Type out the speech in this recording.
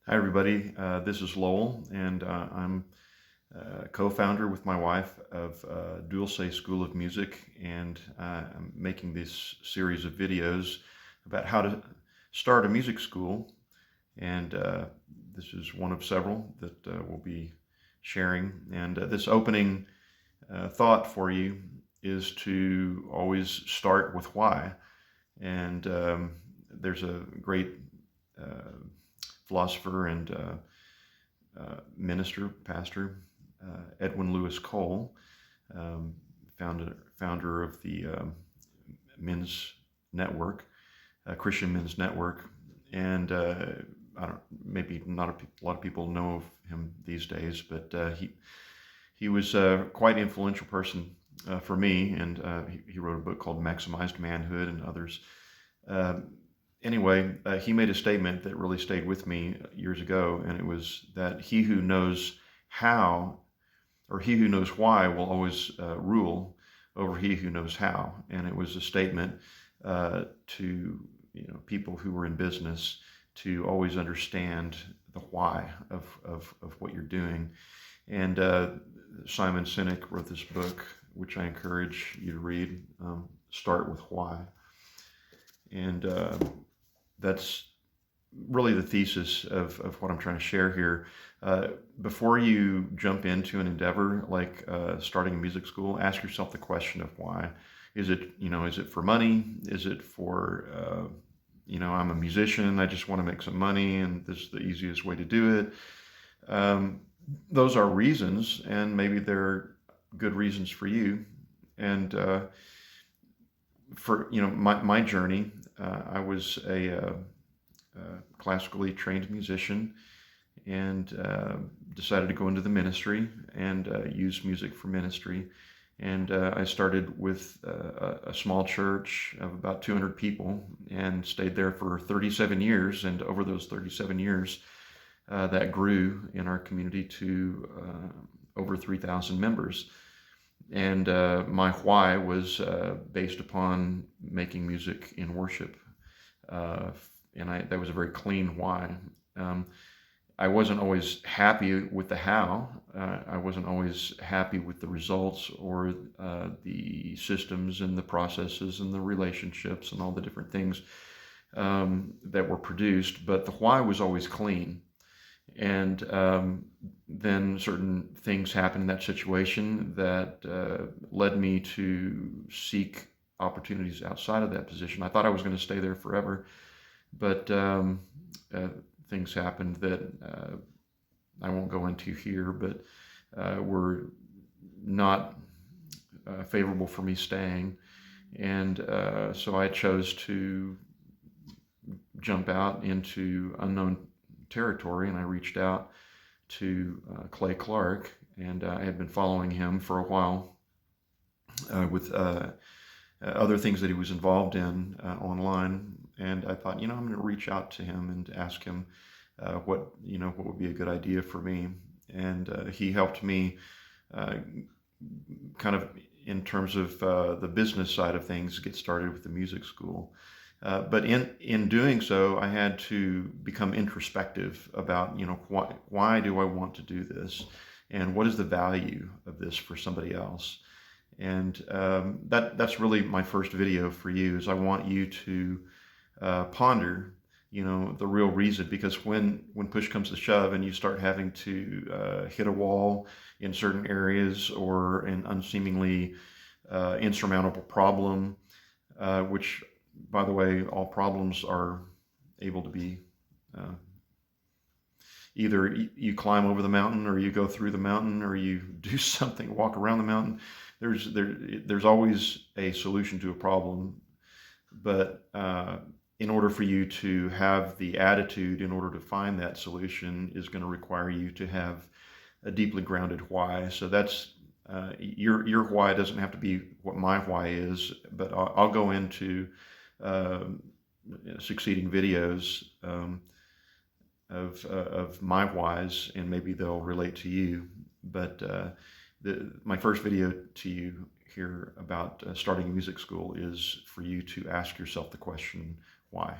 Hi, everybody. This is Lowell, and I'm co-founder with my wife of Dulce School of Music, and I'm making this series of videos about how to start a music school. And this is one of several that we'll be sharing. And this opening thought for you is to always start with why. And there's a great philosopher and minister, pastor, Edwin Lewis Cole, um, founder of the Men's Network, Christian Men's Network, and I don't, maybe not a lot of people know of him these days, but he was a quite influential person for me, and he wrote a book called Maximized Manhood and others. Um, anyway, he made a statement that really stayed with me years ago, and it was that he who knows how, or he who knows why, will always rule over he who knows how. And it was a statement to people who were in business to always understand the why of what you're doing. And Simon Sinek wrote this book, which I encourage you to read. Start with why. And that's really the thesis of what I'm trying to share here. Before you jump into an endeavor like starting a music school, ask yourself the question of why. Is it for money? Is it for, I'm a musician, I just want to make some money and this is the easiest way to do it? Those are reasons, and maybe they're good reasons for you. And for my journey, I was a classically trained musician, and decided to go into the ministry and use music for ministry. And I started with a small church of about 200 people and stayed there for 37 years. And over those 37 years, that grew in our community to over 3,000 members. And my why was based upon making music in worship. And that was a very clean why. I wasn't always happy with the how. I wasn't always happy with the results or the systems and the processes and the relationships and all the different things that were produced. But the why was always clean. And then certain things happened in that situation that led me to seek opportunities outside of that position. I thought I was going to stay there forever, but things happened that I won't go into here, but were not favorable for me staying. And so I chose to jump out into unknown territory, and I reached out to Clay Clark, and I had been following him for a while with other things that he was involved in online. And I thought, I'm going to reach out to him and ask him what would be a good idea for me. And he helped me kind of in terms of the business side of things, get started with the music school. But in doing so, I had to become introspective about, why do I want to do this? And what is the value of this for somebody else? And that's really my first video for you, is I want you to ponder, the real reason. Because when push comes to shove and you start having to hit a wall in certain areas, or an unseemingly insurmountable problem, which, by the way, all problems are able to be either you climb over the mountain, or you go through the mountain, or you do something, walk around the mountain. There's always a solution to a problem. But in order for you to have the attitude in order to find that solution is going to require you to have a deeply grounded why. So that's your why doesn't have to be what my why is, but I'll go into succeeding videos of my whys, and maybe they'll relate to you. But my first video to you here about starting a music school is for you to ask yourself the question, why?